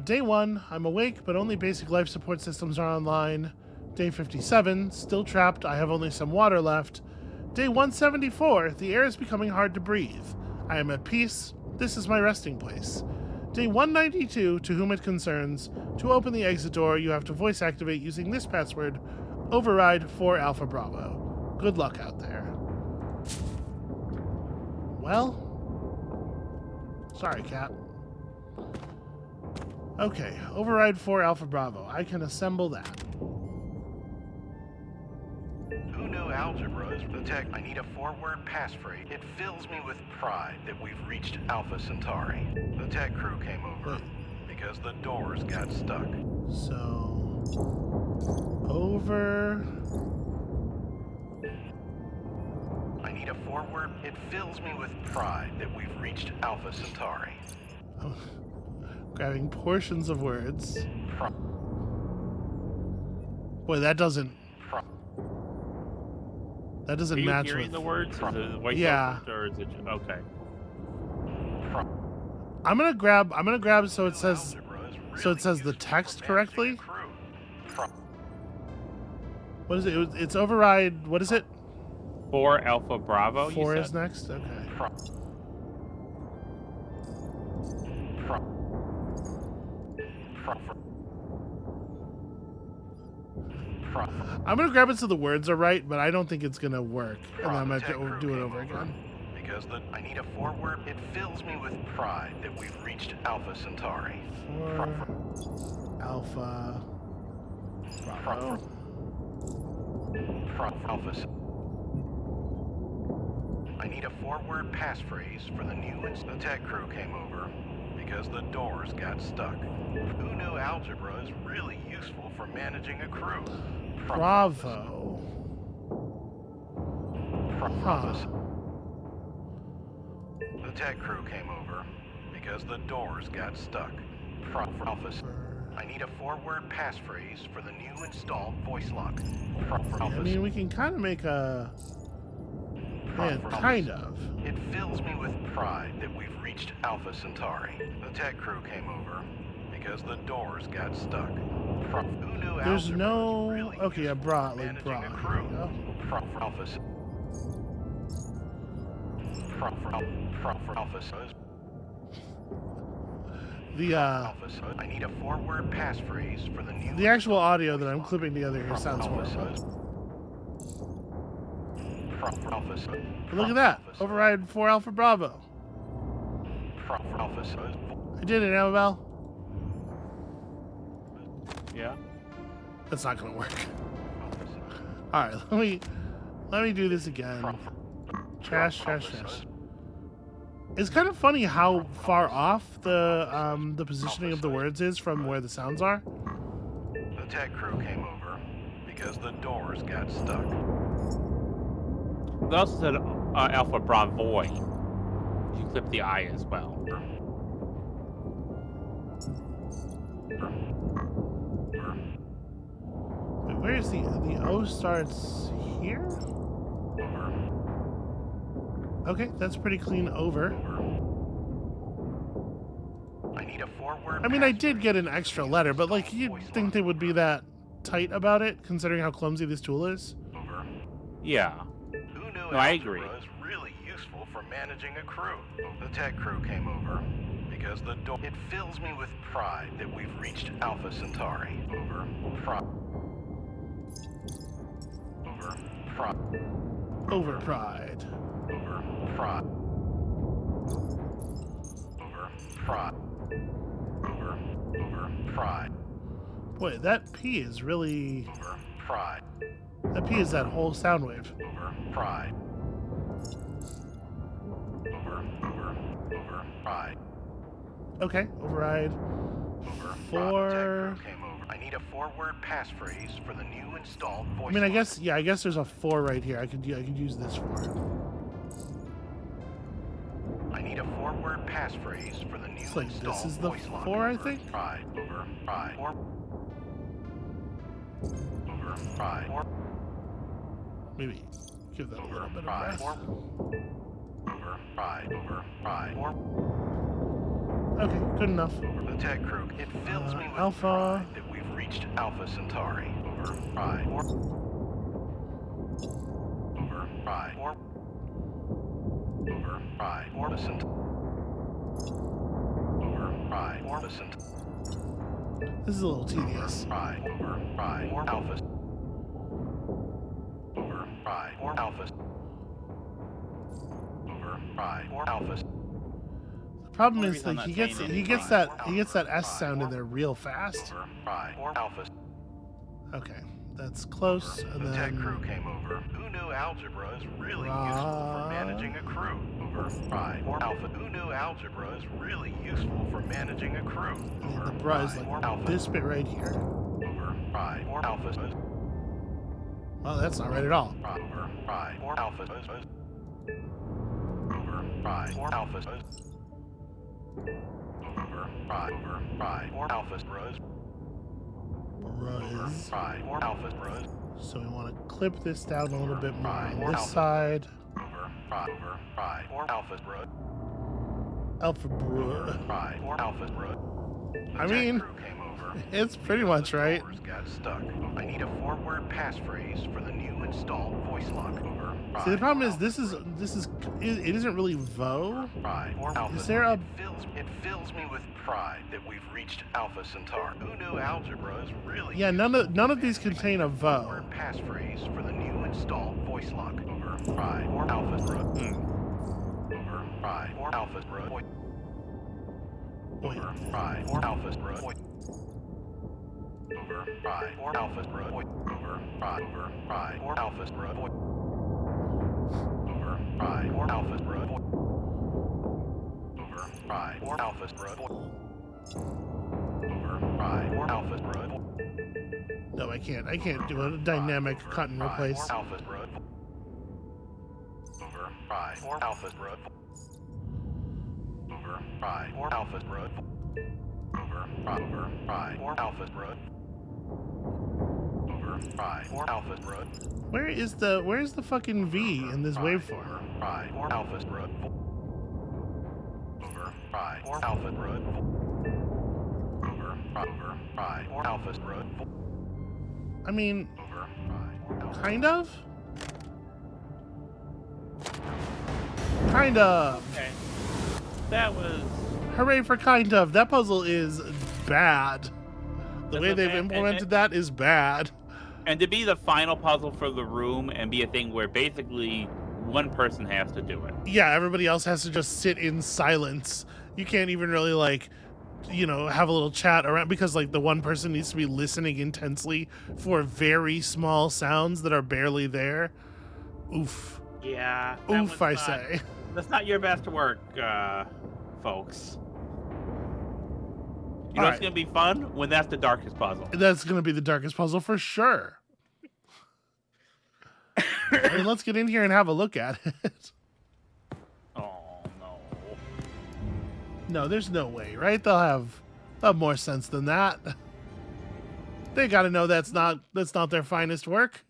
Day 1, I'm awake, but only basic life support systems are online. Day 57, still trapped, I have only some water left. Day 174, the air is becoming hard to breathe. I am at peace, this is my resting place. Day 192, to whom it concerns, to open the exit door, you have to voice activate using this password, override 4 Alpha Bravo. Good luck out there. Well, sorry, Cap. Okay, override 4 Alpha Bravo. I can assemble that. Who knew algebra is the tech? I need a 4-word passphrase. It fills me with pride that we've reached Alpha Centauri. The tech crew came over because the doors got stuck. So, over... I need a 4-word. It fills me with pride that we've reached Alpha Centauri. Oh, grabbing portions of words. Pri- Boy, that doesn't Are you match hearing with... the words? Is it voice Yeah. or is it... Okay. I'm gonna grab so it says Algebra is So it says the text correctly? What is it? It's override. What is it? 4 Alpha Bravo. 4 you is said? next. Okay. I'm gonna grab it so the words are right, but I don't think it's gonna work, and then I'm gonna have to do it over again. Because I need a forward. It fills me with pride that we've reached Alpha Centauri. 4 Alpha Bravo. Alpha. I need a forward passphrase for the new. The tech crew came over because the doors got stuck. Who knew algebra is really useful for managing a crew? Bravo. Huh. The tech crew came over because the doors got stuck. Office. I need a forward passphrase for the new installed voice lock. I mean, we can kind of make a... Man, kind of. It fills me with pride that we've reached Alpha Centauri. The tech crew came over because the doors got stuck. Who knew There's algebra no... was really Okay, yeah, useful bra, for like managing bra. a Here crew? we go. Office. Office. The, I need a forward passphrase for the new. the actual audio that I'm clipping together here sounds horrible. But look at that. Override 4 Alpha Bravo. I did it, Amabel. Yeah. That's not gonna work. Alright, let me do this again. Trash. It's kind of funny how far off the positioning of the words is from where the sounds are. The tech crew came over because the doors got stuck. They also said Alpha Bravo. You clip the I as well. Wait, where is the O starts here? Okay, that's pretty clean over. I need a forward. I mean, I did get an extra letter, but like, you'd think they would be that tight about it, considering how clumsy this tool is. Yeah. Who knew No, I agree. algebra is really useful for managing a crew? The tech crew came over because the door. It fills me with pride that we've reached Alpha Centauri. Over. Over pride. Pride. Boy, that P is really... Pride. That P is that whole sound wave. Pride. Pride. Okay, override. 4... I need a forward passphrase for the new installed voice. I mean, I guess there's a 4 right here. I could use this 4. I need a forward passphrase for the new It's like installed this is the voice lock. 4, I think. Pride. Maybe give that a little bit of breath. Okay, good enough. The tech crew. It fills me with Alpha. pride that we've reached Alpha Centauri. Pride. This is a little tedious. Alpha. The problem is like he gets that S sound in there real fast. Okay, that's close. And The tech then crew came over. Who knew algebra is really useful for managing a crew? Alpha. Who knew algebra is really useful for managing a crew? and the bra is like this bit right here. Alpha. Oh, that's not right at all. Alpha. Buzz. So we want to clip this down a little bit more on this side. Alpha bro. I mean, crew came over it's pretty because much the right. doors got stuck. I need a 4-word passphrase for the new installed voice lock. Over. See, the problem is Alpha. it isn't really Vo. Pride. Or Alpha. Is there a It fills me with pride that we've reached Alpha Centauri. Who knew algebra is really Yeah, none of these contain a Vo. 4-word passphrase for the new installed voice lock. Over. Pride. Or Alpha. Over. Pride. Or Alpha. Wait. Over. Pride. Or Alpha. Over. Pride. Or Alpha. Over. Pride. Over. Pride. Or Alpha. Over. Pride. Or Alpha. Over. Pride. Or Alpha. Over. Pride. Or Alpha. No, I can't. I can't do a dynamic cut and replace. Alpha. Over. Pride. Or Alpha. Over. Pride. Or Alpha. Over. Pride. Or Alpha. Over. Pride. Or Alpha. Where's the fucking V in this waveform? Pride. Or Alpha. Over. Pride. Or Alpha. Over. Pride. Or Alpha. I mean, Over. Pride. Or Alpha. kind of. Kind of. Okay. That was. Hooray for kind of. That puzzle is bad. The That's way they've okay. implemented that is bad. And to be the final puzzle for the room and be a thing where basically one person has to do it. Yeah, everybody else has to just sit in silence. You can't even really have a little chat around because the one person needs to be listening intensely for very small sounds that are barely there. Oof. Yeah. Oof, I say. That's not your best work, folks. You know All what's right. going to be fun? When that's the darkest puzzle. That's going to be the darkest puzzle for sure. I mean, let's get in here and have a look at it. Oh, no. No, there's no way, right? They'll have more sense than that. They got to know that's not their finest work.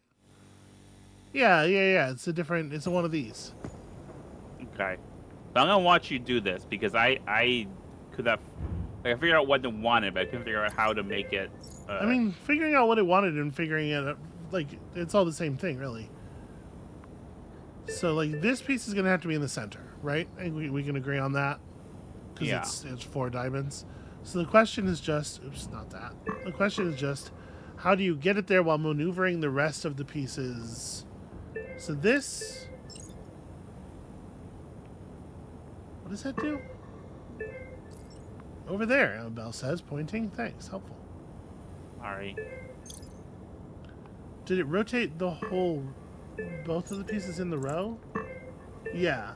Yeah. It's a one of these. Okay. But I'm going to watch you do this because I could have... I figured out what they wanted, but I couldn't figure out how to make it... I mean, figuring out what it wanted and figuring it out, it's all the same thing, really. So, this piece is going to have to be in the center, right? I think we can agree on that. Because Yeah. it's 4 diamonds. So the question is just... Oops, not that. The question is just, how do you get it there while maneuvering the rest of the pieces? So this... What does that do? Over there, Amabel says, pointing. Thanks, helpful. All right. Did it rotate the whole... both of the pieces in the row? Yeah.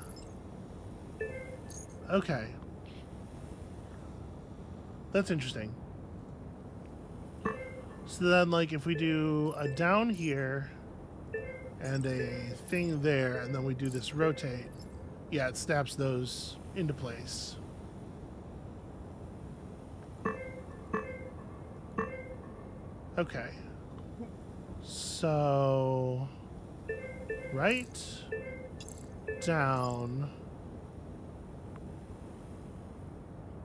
Okay. That's interesting. So then, if we do a down here and a thing there, and then we do this rotate, yeah, it snaps those into place. Okay. So... right, down.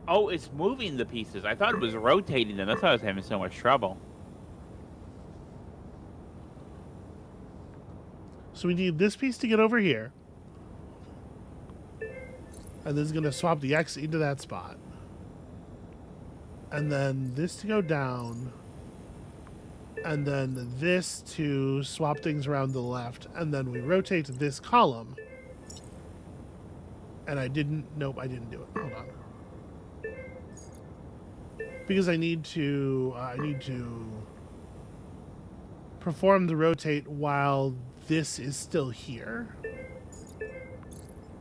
Oh, it's moving the pieces. I thought it was rotating them. That's why I was having so much trouble. So we need this piece to get over here. And this is going to swap the X into that spot. And then this to go down. And then this to swap things around to the left. And then we rotate this column. And nope, I didn't do it. Hold on. Because I need to perform the rotate while this is still here.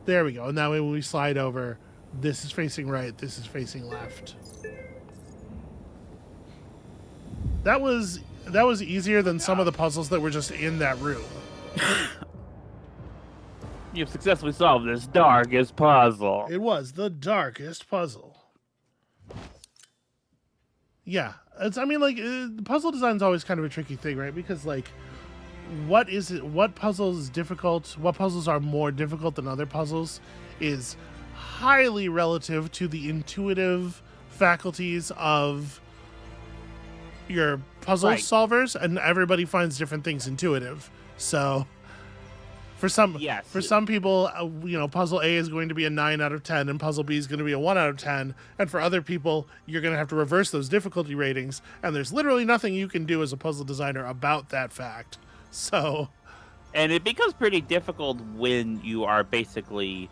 There we go. And that way when we slide over, this is facing right, this is facing left. That was easier than some of the puzzles that were just in that room. You've successfully solved this darkest puzzle. It was the darkest puzzle. Yeah, puzzle design is always kind of a tricky thing, right? Because what is it? What puzzles is difficult? What puzzles are more difficult than other puzzles? Is highly relative to the intuitive faculties of your puzzle Right. solvers, and everybody finds different things intuitive. So for some Yes. for some people, puzzle A is going to be a 9 out of 10 and puzzle B is going to be a 1 out of 10, and for other people you're going to have to reverse those difficulty ratings, and there's literally nothing you can do as a puzzle designer about that fact. So And it becomes pretty difficult when you are basically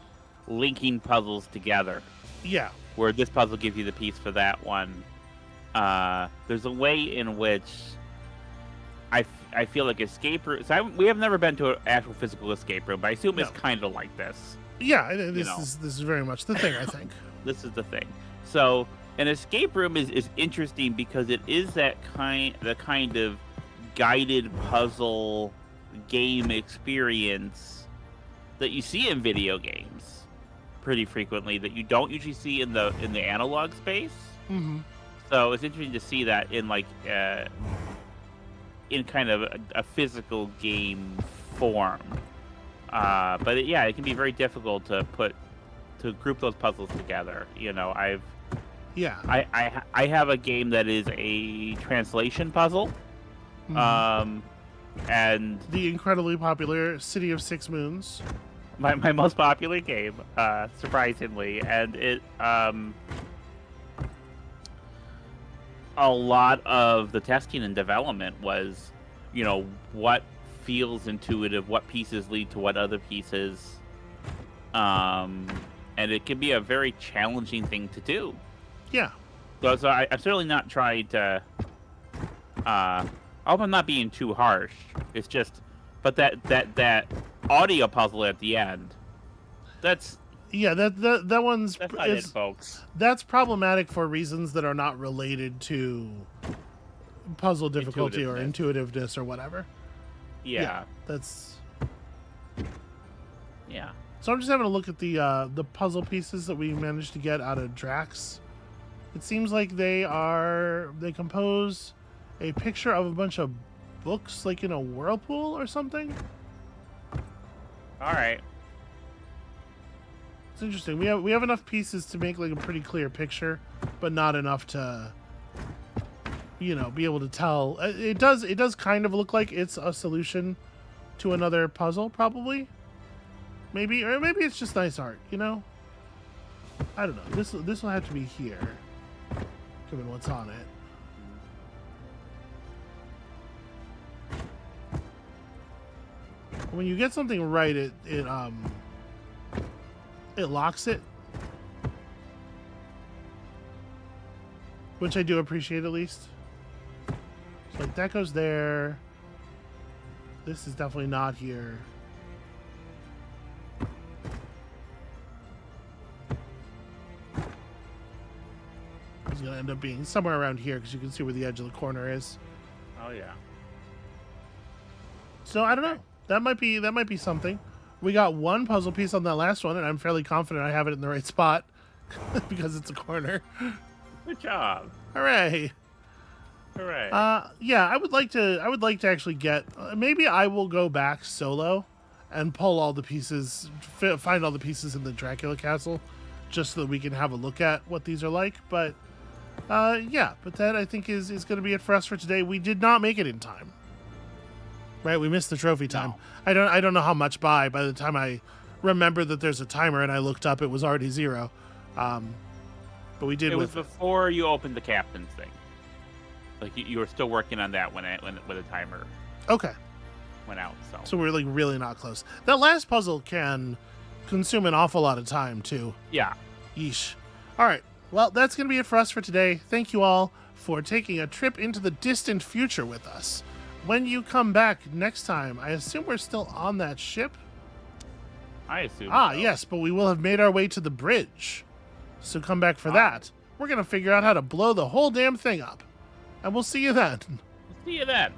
linking puzzles together, yeah. where this puzzle gives you the piece for that one. There's a way in which I feel like escape room. So we have never been to an actual physical escape room, but I assume it's No. kind of like this. Yeah, this is very much the thing, I think. This is the thing. So an escape room is interesting because it is the kind of guided puzzle game experience that you see in video games pretty frequently that you don't usually see in the analog space. Mm-hmm. So it's interesting to see that in in kind of a physical game form. But it can be very difficult to group those puzzles together. I have a game that is a translation puzzle. Mm-hmm. And The incredibly popular City of Six Moons. my most popular game, surprisingly, and it a lot of the testing and development was, what feels intuitive, what pieces lead to what other pieces, and it can be a very challenging thing to do. Yeah. So I'm certainly not trying to. I hope I'm not being too harsh. It's just, but that audio puzzle at the end, that's that one's not it, folks. that's problematic for reasons that are not related to puzzle difficulty or intuitiveness or whatever. Yeah. That's. Yeah. So I'm just having a look at the puzzle pieces that we managed to get out of Drax. It seems like they compose a picture of a bunch of books, like in a whirlpool or something. All right. It's interesting. We have enough pieces to make like a pretty clear picture, but not enough to, be able to tell. It does kind of look like it's a solution to another puzzle, probably. Maybe it's just nice art. I don't know. This will have to be here, given what's on it. When you get something right, it locks it, which I do appreciate at least. So like that goes there. This is definitely not here. It's gonna end up being somewhere around here because you can see where the edge of the corner is. Oh yeah. So I don't know. That might be something. We got one puzzle piece on that last one, and I'm fairly confident I have it in the right spot because it's a corner. Good job. Hooray! Hooray. Yeah, I would like to actually get. Maybe I will go back solo and pull all the pieces, find all the pieces in the Dracula castle, just so that we can have a look at what these are like. But but that I think is going to be it for us for today. We did not make it in time. Right, we missed the trophy time. No. I don't know how much by the time I remember that there's a timer and I looked up, it was already 0. But we did. It was before you opened the captain's thing. Like you were still working on that when the timer Okay. went out. So we're like really not close. That last puzzle can consume an awful lot of time too. Yeah. Yeesh. All right. Well, that's going to be it for us for today. Thank you all for taking a trip into the distant future with us. When you come back next time, I assume we're still on that ship? I assume. Yes, but we will have made our way to the bridge. So come back for that. We're going to figure out how to blow the whole damn thing up. And we'll see you then. See you then.